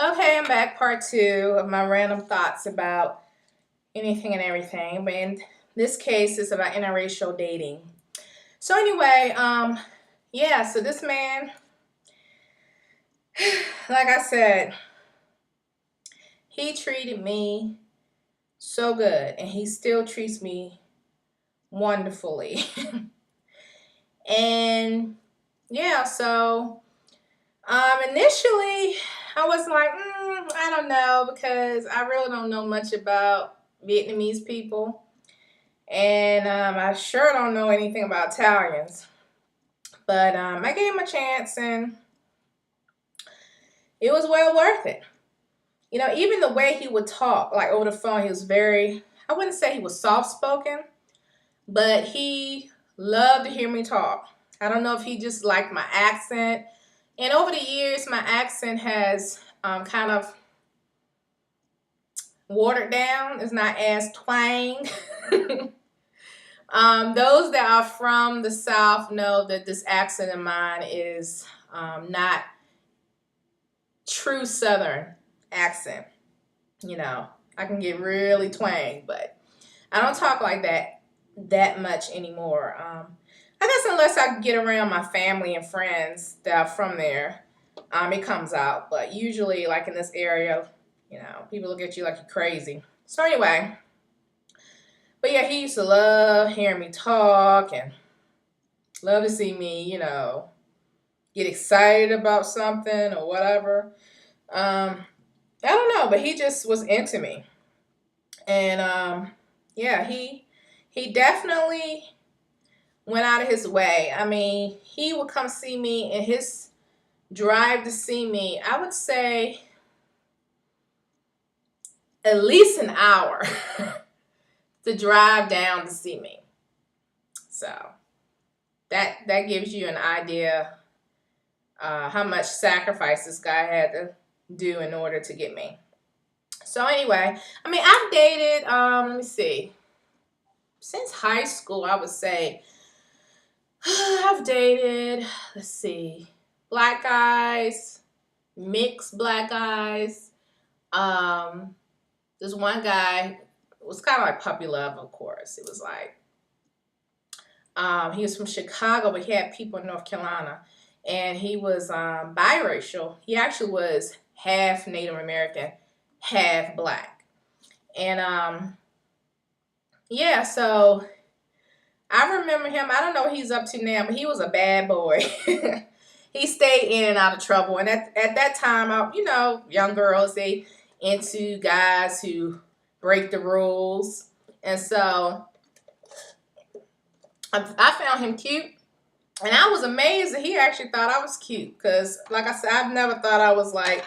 Okay, I'm back, part two of my random thoughts about anything and everything. But in this case, it's about interracial dating. So anyway, yeah. So this man, like I said, he treated me so good, and he still treats me wonderfully. And yeah, so initially I was like, I don't know, because I really don't know much about Vietnamese people. And I sure don't know anything about Italians. But I gave him a chance, and it was well worth it. Even the way he would talk, like over the phone, he was very, I wouldn't say he was soft spoken, but he loved to hear me talk. I don't know if he just liked my accent. And over the years, my accent has kind of watered down. It's not as twang. Those that are from the South know that this accent of mine is not true Southern accent. I can get really twang, but I don't talk like that much anymore. I guess unless I get around my family and friends that are from there, it comes out. But usually, like in this area, people look at you like you're crazy. So anyway, but yeah, he used to love hearing me talk and love to see me, get excited about something or whatever. I don't know, but he just was into me. And yeah, he definitely went out of his way. I mean, he would come see me, and his drive to see me, I would say at least an hour to drive down to see me. So that gives you an idea how much sacrifice this guy had to do in order to get me. So anyway, I mean, I've dated, let me see, since high school, I would say I've dated, let's see, black guys, mixed black guys. There's one guy, it was kind of like puppy love, of course. It was like, he was from Chicago, but he had people in North Carolina. And he was biracial. He actually was half Native American, half black. And yeah, so I remember him. I don't know what he's up to now, but he was a bad boy. He stayed in and out of trouble. And at that time, young girls, they into guys who break the rules. And so I found him cute. And I was amazed that he actually thought I was cute. Because, like I said, I've never thought I was, like,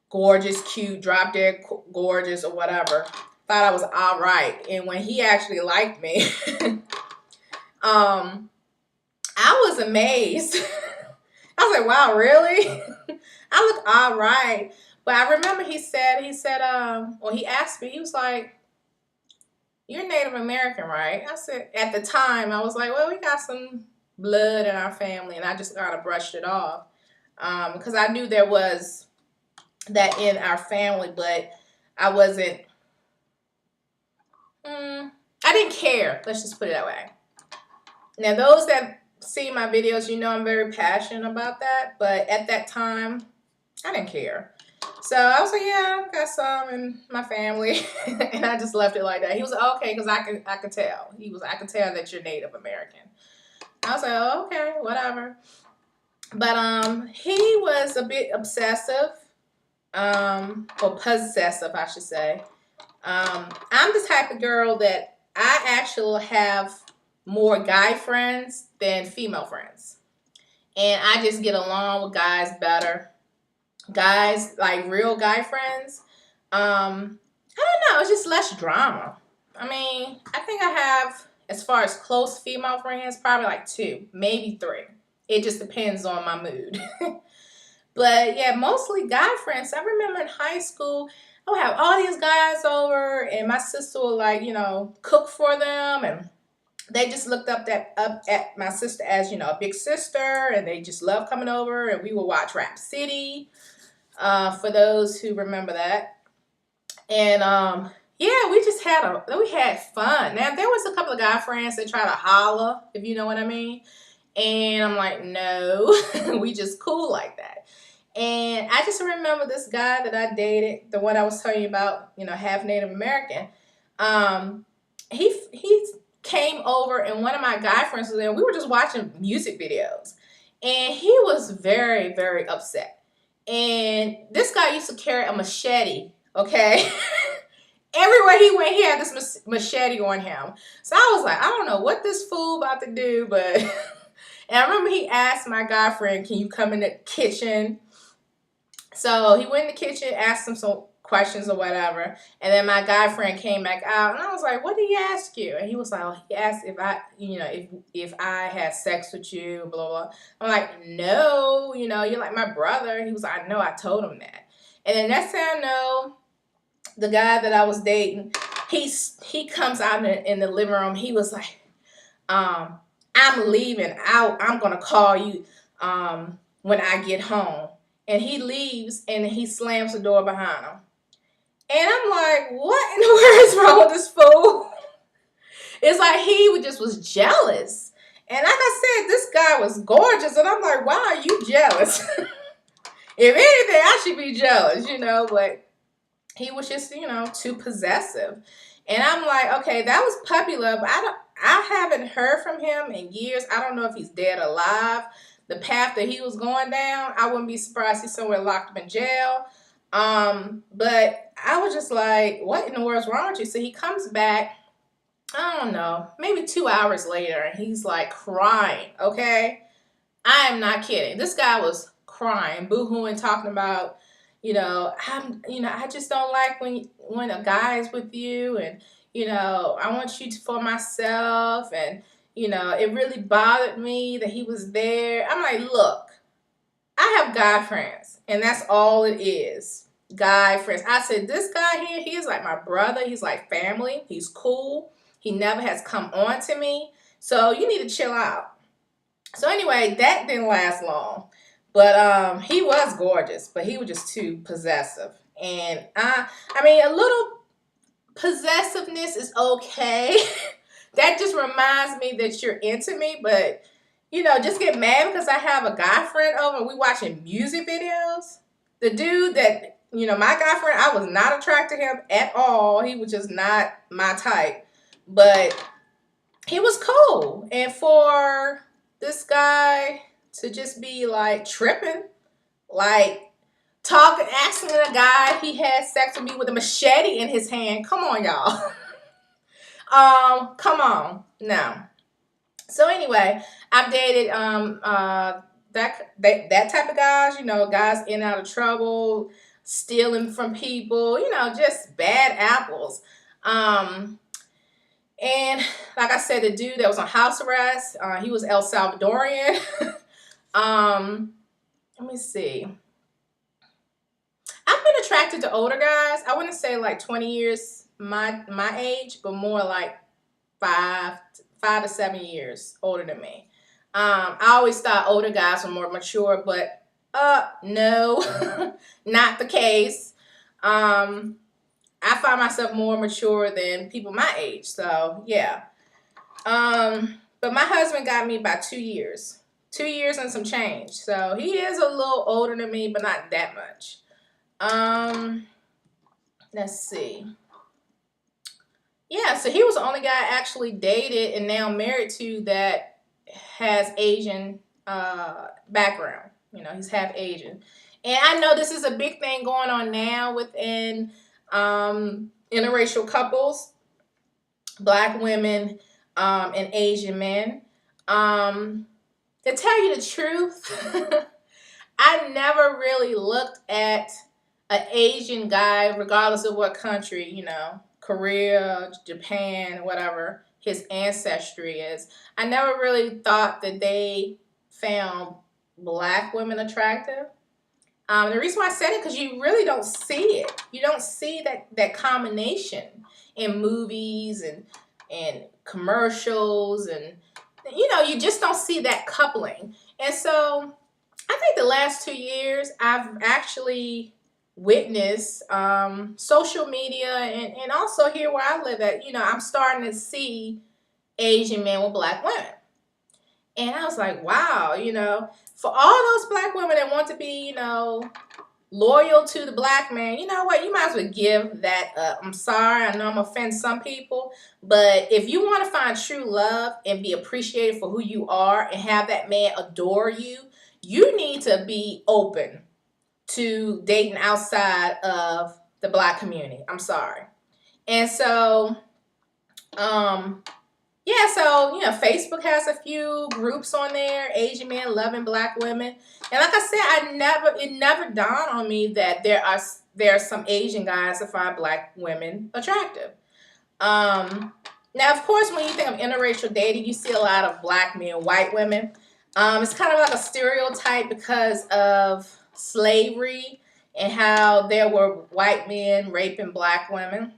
gorgeous, cute, drop dead gorgeous, or whatever. Thought I was all right. And when he actually liked me, I was amazed. I was like, wow, really? I look all right. But I remember he said, well, he asked me, he was like, you're Native American, right? I said, at the time, I was like, well, we got some blood in our family, and I just kind of brushed it off because I knew there was that in our family, but I wasn't, I didn't care. Let's just put it that way. Now, those that see my videos, I'm very passionate about that, but at that time, I didn't care. So I was like, yeah, I've got some in my family, and I just left it like that. He was like, okay, because I could tell. I could tell that you're Native American. I was like, oh, okay, whatever. But he was a bit obsessive, or possessive, I should say. I'm the type of girl that I actually have more guy friends than female friends, and I just get along with guys better. Guys, like real guy friends, I don't know, it's just less drama. I mean, I think I have, as far as close female friends, probably like 2, maybe 3. It just depends on my mood. But yeah, mostly guy friends. I remember in high school, I would have all these guys over, and my sister would, like, cook for them, and they just looked up at my sister as, a big sister, and they just loved coming over, and we would watch Rap City. For those who remember that. And yeah, we had fun. Now there was a couple of guy friends that try to holler, if you know what I mean. And I'm like, no, we just cool like that. And I just remember this guy that I dated, the one I was telling you about, half Native American. Um, he came over, and one of my guy friends was there. We were just watching music videos, and he was very, very upset. And this guy used to carry a machete. Okay. Everywhere he went, he had this machete on him. So I was like, I don't know what this fool about to do, but and I remember he asked my guy friend, can you come in the kitchen? So he went in the kitchen, asked him some questions or whatever, and then my guy friend came back out, and I was like, what did he ask you? And he was like, oh, he asked if I, if I had sex with you, blah, blah. I'm like, no, you're like my brother. He was like, I know, I told him that. And then next thing I know, the guy that I was dating, he comes out in the living room. He was like, I'm leaving out. I'm going to call you when I get home. And he leaves, and he slams the door behind him. And I'm like, what in the world is wrong with this fool? It's like he just was jealous. And like I said, this guy was gorgeous. And I'm like, why are you jealous? If anything, I should be jealous, but he was just, too possessive. And I'm like, okay, that was puppy love. I haven't heard from him in years. I don't know if he's dead or alive. The path that he was going down, I wouldn't be surprised he's somewhere locked up in jail. But I was just like, what in the world's wrong with you? So he comes back, I don't know, maybe 2 hours later, and he's like crying, okay? I am not kidding. This guy was crying, boo-hooing, talking about, I just don't like when a guy is with you, and, I want you for myself, and, it really bothered me that he was there. I'm like, look, I have guy friends, and that's all it is. Guy friends. I said, this guy here, he is like my brother. He's like family. He's cool. He never has come on to me. So you need to chill out. So anyway, that didn't last long. But he was gorgeous, but he was just too possessive. And I mean, a little possessiveness is okay. That just reminds me that you're into me, but just get mad because I have a guy friend over and we watching music videos. The dude that, my guy friend, I was not attracted to him at all. He was just not my type. But he was cool. And for this guy to just be like tripping, like talking, asking a guy if he had sex with me with a machete in his hand. Come on, y'all. Come on. No. So anyway, I've dated that type of guys, guys in and out of trouble, stealing from people, just bad apples. And like I said, the dude that was on house arrest, he was El Salvadorian. Let me see. I've been attracted to older guys. I wouldn't say like 20 years my age, but more like 5 to 7 years older than me. I always thought older guys were more mature, but no, not the case. I find myself more mature than people my age. So yeah. But my husband got me about 2 years. 2 years and some change. So he is a little older than me, but not that much. Let's see. Yeah, so he was the only guy I actually dated and now married to that has Asian background. He's half Asian. And I know this is a big thing going on now within interracial couples, Black women and Asian men. To tell you the truth, I never really looked at an Asian guy, regardless of what country, Korea, Japan, whatever his ancestry is. I never really thought that they found Black women attractive. The reason why I said it, because you really don't see it. You don't see that combination in movies and commercials, and you just don't see that coupling. And so I think the last 2 years, I've actually witnessed social media and also here where I live at, I'm starting to see Asian men with black women. And I was like, wow, for all those black women that want to be, loyal to the black man, you know what? You might as well give that up. I'm sorry, I know I'm offending some people, but if you want to find true love and be appreciated for who you are and have that man adore you, you need to be open to dating outside of the black community. I'm sorry. And so, yeah, so Facebook has a few groups on there, Asian men loving black women. And like I said, it never dawned on me that there are some Asian guys that find black women attractive. Now, of course, when you think of interracial dating, you see a lot of black men, white women. It's kind of like a stereotype because of slavery and how there were white men raping black women.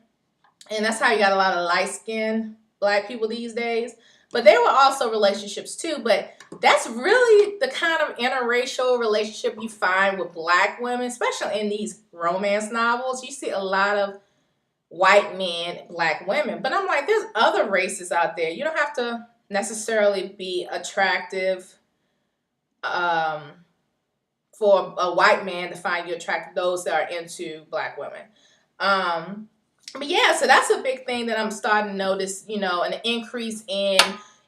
And that's how you got a lot of light-skinned black people these days. But there were also relationships too. But that's really the kind of interracial relationship you find with black women, especially in these romance novels. You see a lot of white men, black women. But I'm like, there's other races out there. You don't have to necessarily be attractive for a white man to find you attractive, those that are into black women. But yeah, so that's a big thing that I'm starting to notice, an increase in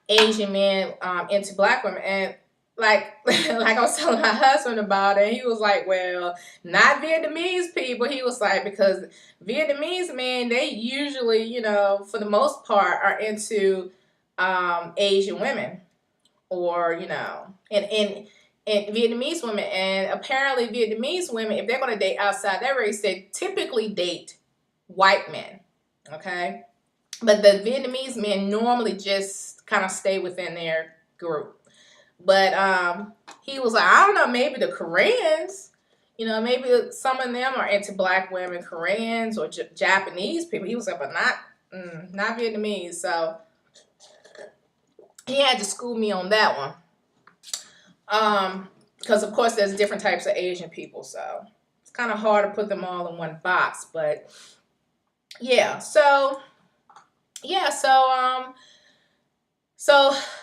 Asian men into black women. And like I was telling my husband about it, he was like, well, not Vietnamese people. He was like, because Vietnamese men, they usually, for the most part, are into Asian women or, and Vietnamese women. And apparently Vietnamese women, if they're going to date outside their race, they typically date white men, okay? But the Vietnamese men normally just kind of stay within their group. But he was like, I don't know, maybe the Koreans, maybe some of them are into black women, Koreans or Japanese people. He was like, but not Vietnamese. So he had to school me on that one. Because of course there's different types of Asian people, so it's kind of hard to put them all in one box. But yeah, so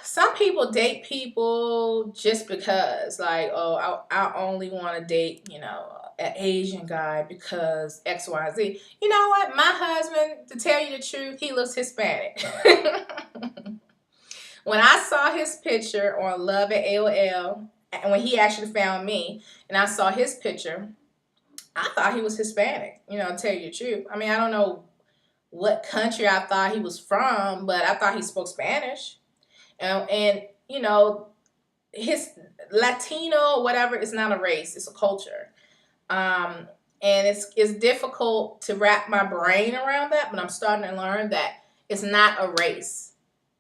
some people date people just because, like, oh, I only want to date, an Asian guy because X, Y, Z. You know what? My husband, to tell you the truth, he looks Hispanic. When I saw his picture on Love at AOL, and when he actually found me, and I saw his picture, I thought he was Hispanic, to tell you the truth. I mean, I don't know what country I thought he was from, but I thought he spoke Spanish. And his Latino, whatever, is not a race, it's a culture. And it's difficult to wrap my brain around that, but I'm starting to learn that it's not a race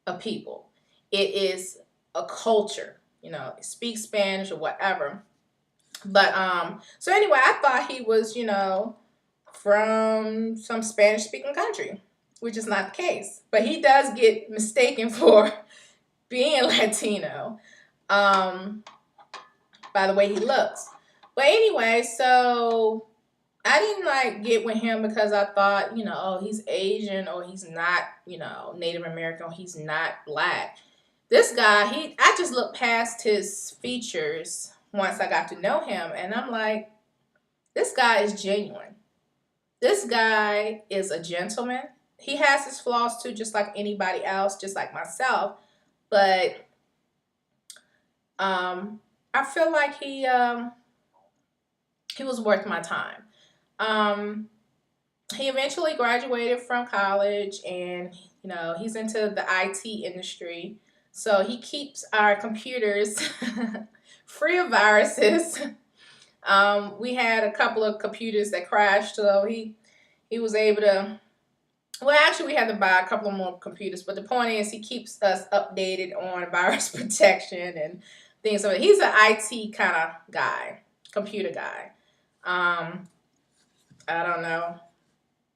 of people. It is a culture, speak Spanish or whatever. But so anyway, I thought he was, from some Spanish speaking country, which is not the case. But he does get mistaken for being Latino by the way he looks. But anyway, so I didn't get with him because I thought, oh, he's Asian or he's not, Native American or he's not black. This guy, I just looked past his features once I got to know him, and I'm like, this guy is genuine. This guy is a gentleman. He has his flaws too, just like anybody else, just like myself. But I feel like he was worth my time. He eventually graduated from college, and he's into the IT industry. So he keeps our computers free of viruses. We had a couple of computers that crashed, so he was able to. Well, actually, we had to buy a couple of more computers, but the point is, he keeps us updated on virus protection and things like that. He's an IT kind of guy, computer guy. I don't know,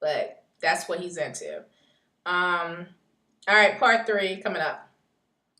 but that's what he's into. All right, part 3 coming up.